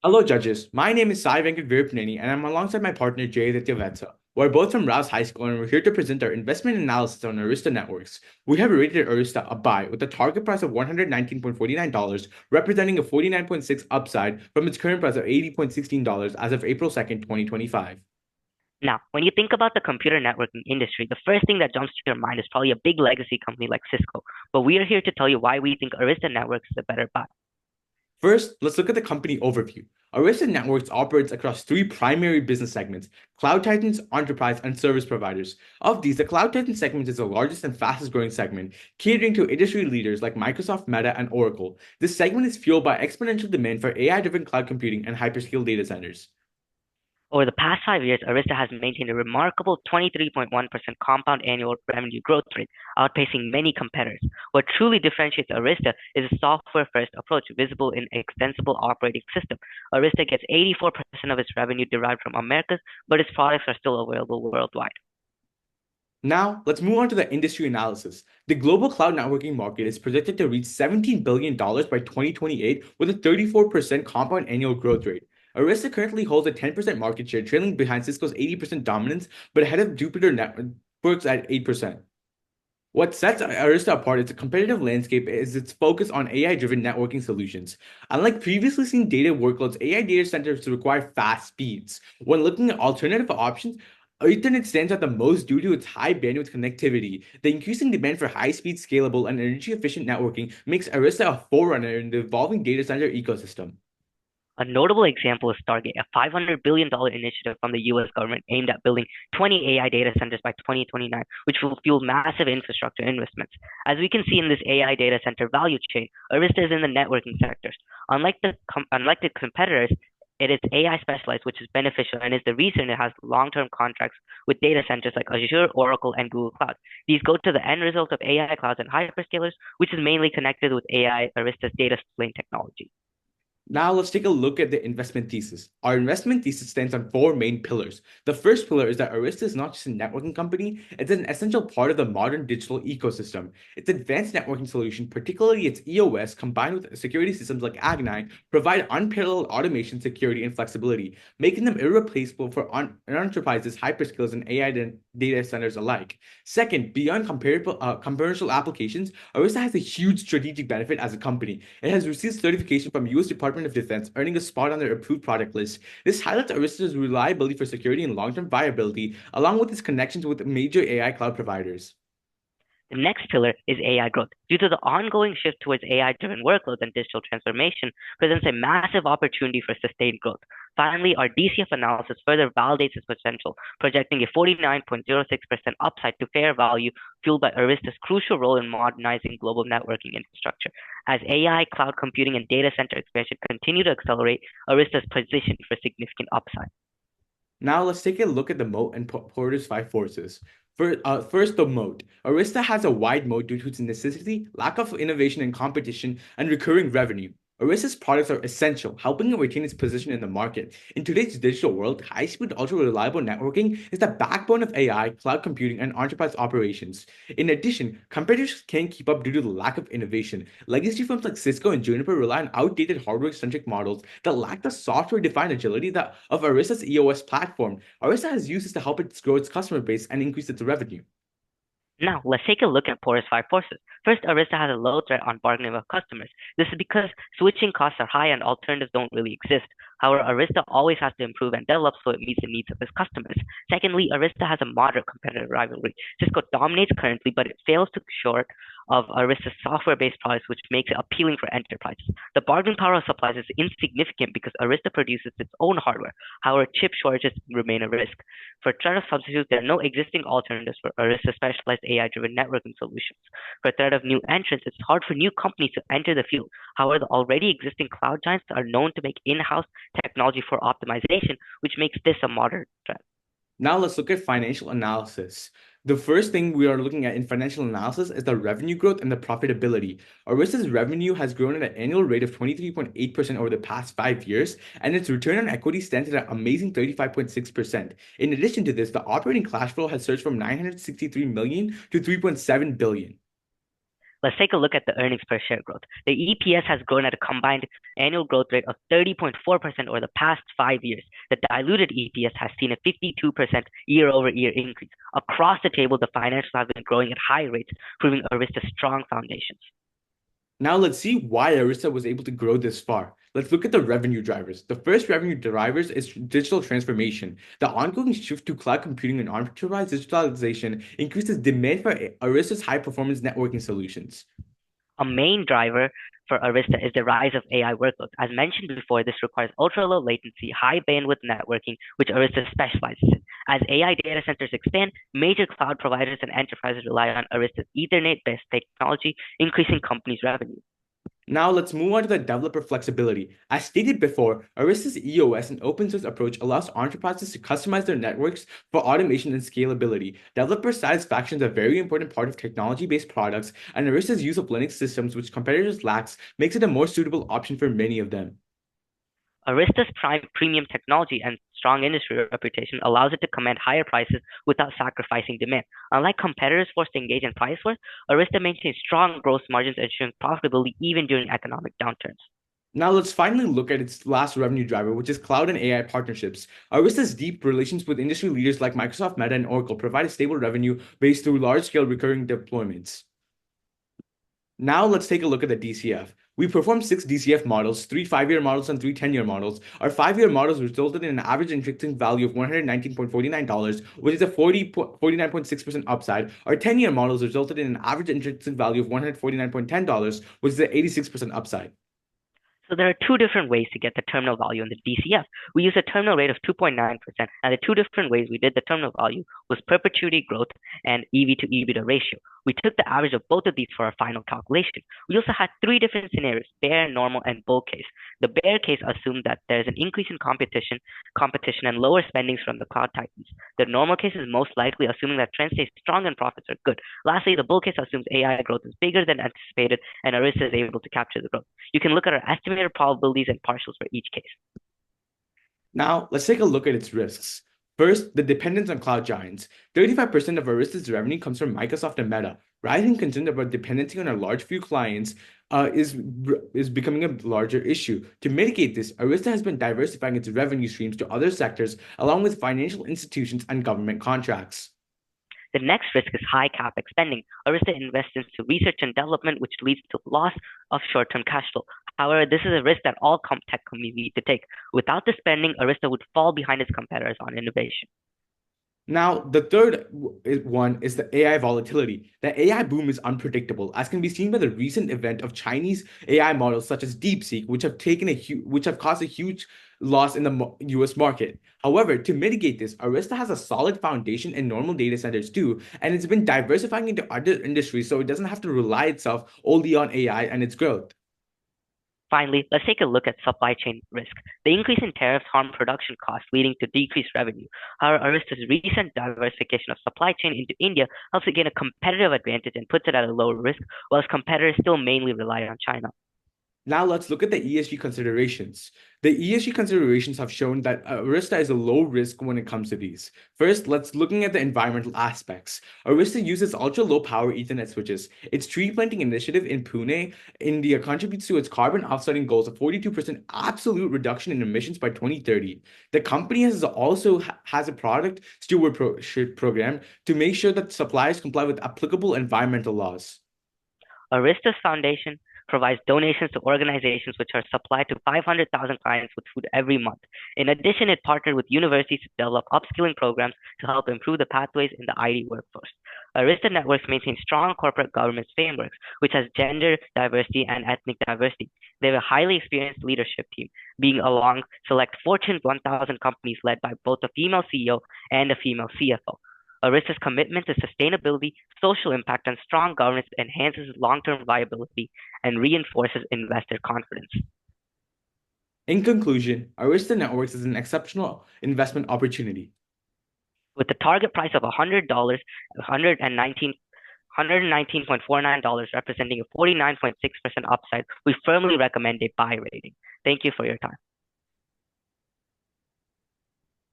Hello, judges. My name is Sai Venkat Virupneni, and I'm alongside my partner Jay Aditya. We're both from Rouse High School, and we're here to present our investment analysis on Arista Networks. We have rated Arista a buy with a target price of $119.49, representing a 49.6 upside from its current price of $80.16 as of April 2nd, 2025. Now, when you think about the computer networking industry, the first thing that jumps to your mind is probably a big legacy company like Cisco. But we are here to tell you why we think Arista Networks is a better buy. First, let's look at the company overview. Arista Networks operates across three primary business segments: Cloud Titans, Enterprise, and Service Providers. Of these, the Cloud Titan segment is the largest and fastest growing segment, catering to industry leaders like Microsoft, Meta, and Oracle. This segment is fueled by exponential demand for AI-driven cloud computing and hyperscale data centers. Over the past 5 years, Arista has maintained a remarkable 23.1% compound annual revenue growth rate, outpacing many competitors. What truly differentiates Arista is a software first approach visible in extensible operating system. Arista gets 84% of its revenue derived from Americas, but its products are still available worldwide. Now, let's move on to the industry analysis. The global cloud networking market is projected to reach $17 billion by 2028 with a 34% compound annual growth rate. Arista currently holds a 10% market share, trailing behind Cisco's 80% dominance, but ahead of Jupiter Networks at 8%. What sets Arista apart is the competitive landscape is its focus on AI-driven networking solutions. Unlike previously seen data workloads, AI data centers require fast speeds. When looking at alternative options, Ethernet stands out the most due to its high bandwidth connectivity. The increasing demand for high-speed, scalable, and energy-efficient networking makes Arista a forerunner in the evolving data center ecosystem. A notable example is Stargate, a $500 billion initiative from the US government aimed at building 20 AI data centers by 2029, which will fuel massive infrastructure investments. As we can see in this AI data center value chain, Arista is in the networking sectors. Unlike the competitors, it is AI specialized, which is beneficial and is the reason it has long-term contracts with data centers like Azure, Oracle, and Google Cloud. These go to the end result of AI clouds and hyperscalers, which is mainly connected with AI Arista's data plane technology. Now let's take a look at the investment thesis. Our investment thesis stands on four main pillars. The first pillar is that Arista is not just a networking company, it's an essential part of the modern digital ecosystem. Its advanced networking solution, particularly its EOS, combined with security systems like Ag9, provide unparalleled automation, security, and flexibility, making them irreplaceable for enterprises, hyperscalers, and AI data centers alike. Second, beyond commercial applications, Arista has a huge strategic benefit as a company. It has received certification from US Department of Defense, earning a spot on their approved product list. This highlights Arista's reliability for security and long-term viability, along with its connections with major AI cloud providers. The next pillar is AI growth. Due to the ongoing shift towards AI-driven workloads and digital transformation presents a massive opportunity for sustained growth. Finally, our DCF analysis further validates its potential, projecting a 49.06% upside to fair value fueled by Arista's crucial role in modernizing global networking infrastructure. As AI, cloud computing, and data center expansion continue to accelerate, Arista's positioned for significant upside. Now let's take a look at the moat and Porter's five forces. First, the moat. Arista has a wide moat due to its necessity, lack of innovation and competition, and recurring revenue. Arista's products are essential, helping it retain its position in the market. In today's digital world, high-speed, ultra-reliable networking is the backbone of AI, cloud computing, and enterprise operations. In addition, competitors can't keep up due to the lack of innovation. Legacy firms like Cisco and Juniper rely on outdated hardware-centric models that lack the software-defined agility of Arista's EOS platform. Arista has used this to help it grow its customer base and increase its revenue. Now, let's take a look at Porter's five forces. First, Arista has a low threat on bargaining with customers. This is because switching costs are high and alternatives don't really exist. However, Arista always has to improve and develop so it meets the needs of its customers. Secondly, Arista has a moderate competitive rivalry. Cisco dominates currently, but it fails to short of Arista's software-based products, which makes it appealing for enterprises. The bargaining power of suppliers is insignificant because Arista produces its own hardware. However, chip shortages remain a risk. For threat of substitutes, there are no existing alternatives for Arista's specialized AI-driven networking solutions. For threat of new entrants, it's hard for new companies to enter the field. However, the already existing cloud giants are known to make in-house technology for optimization, which makes this a moderate threat. Now let's look at financial analysis. The first thing we are looking at in financial analysis is the revenue growth and the profitability. Arista's revenue has grown at an annual rate of 23.8% over the past 5 years, and its return on equity stands at an amazing 35.6%. In addition to this, the operating cash flow has surged from $963 million to $3.7 billion. let's take a look at the earnings per share growth. The EPS has grown at a combined annual growth rate of 30.4% over the past 5 years. The diluted EPS has seen a 52% year-over-year increase. Across the table, the financials have been growing at high rates, proving Arista's strong foundations. Now let's see why Arista was able to grow this far. Let's look at the revenue drivers. The first revenue drivers is digital transformation. The ongoing shift to cloud computing and enterprise digitalization increases demand for Arista's high-performance networking solutions. A main driver for Arista is the rise of AI workloads. As mentioned before, this requires ultra-low latency, high bandwidth networking, which Arista specializes in. As AI data centers expand, major cloud providers and enterprises rely on Arista's Ethernet-based technology, increasing companies' revenue. Now let's move on to the developer flexibility. As stated before, Arista's EOS and open source approach allows enterprises to customize their networks for automation and scalability. Developer satisfaction is a very important part of technology-based products, and Arista's use of Linux systems, which competitors lack, makes it a more suitable option for many of them. Arista's premium technology and strong industry reputation allows it to command higher prices without sacrificing demand. Unlike competitors forced to engage in price wars, Arista maintains strong gross margins, ensuring profitability even during economic downturns. Now let's finally look at its last revenue driver, which is cloud and AI partnerships. Arista's deep relations with industry leaders like Microsoft, Meta, and Oracle provide a stable revenue base through large-scale recurring deployments. Now let's take a look at the DCF. We performed 6 DCF models, 3 5-year models, and 3 10-year models. Our 5-year models resulted in an average intrinsic value of $119.49, which is a 49.6% upside. Our 10-year models resulted in an average intrinsic value of $149.10, which is an 86% upside. So there are two different ways to get the terminal value in the DCF. We use a terminal rate of 2.9%, and the two different ways we did the terminal value was perpetuity growth and EV to EBITDA ratio. We took the average of both of these for our final calculation. We also had three different scenarios: bear, normal, and bull case. The bear case assumed that there's an increase in competition and lower spendings from the cloud titans. The normal case is most likely assuming that trends stay strong and profits are good. Lastly, the bull case assumes AI growth is bigger than anticipated and Arista is able to capture the growth. You can look at our estimated probabilities and partials for each case. Now, let's take a look at its risks. First, the dependence on cloud giants. 35% of Arista's revenue comes from Microsoft and Meta. Rising concern about dependency on our large few clients is becoming a larger issue. To mitigate this, Arista has been diversifying its revenue streams to other sectors, along with financial institutions and government contracts. The next risk is high capex spending. Arista invests into research and development, which leads to loss of short-term cash flow. However, this is a risk that all tech companies need to take. Without the spending, Arista would fall behind its competitors on innovation. Now, the third one is the AI volatility. The AI boom is unpredictable, as can be seen by the recent event of Chinese AI models such as DeepSeek, which have caused a huge loss in the US market. However, to mitigate this, Arista has a solid foundation in normal data centers too, and it's been diversifying into other industries so it doesn't have to rely itself only on AI and its growth. Finally, let's take a look at supply chain risk. The increase in tariffs harm production costs, leading to decreased revenue. However, Arista's recent diversification of supply chain into India helps it gain a competitive advantage and puts it at a lower risk, while its competitors still mainly rely on China. Now let's look at the ESG considerations. The ESG considerations have shown that Arista is a low risk when it comes to these. First, let's looking at the environmental aspects. Arista uses ultra low power Ethernet switches. Its tree planting initiative in Pune, India contributes to its carbon offsetting goals of 42% absolute reduction in emissions by 2030. The company has a product stewardship program to make sure that suppliers comply with applicable environmental laws. Arista's foundation provides donations to organizations which are supplied to 500,000 clients with food every month. In addition, it partnered with universities to develop upskilling programs to help improve the pathways in the IT workforce. Arista Networks maintains strong corporate governance frameworks, which has gender diversity and ethnic diversity. They have a highly experienced leadership team, being along select Fortune 1000 companies led by both a female CEO and a female CFO. Arista's commitment to sustainability, social impact, and strong governance enhances long-term viability and reinforces investor confidence. In conclusion, Arista Networks is an exceptional investment opportunity. With the target price of $100, $119.49, representing a 49.6% upside, we firmly recommend a buy rating. Thank you for your time.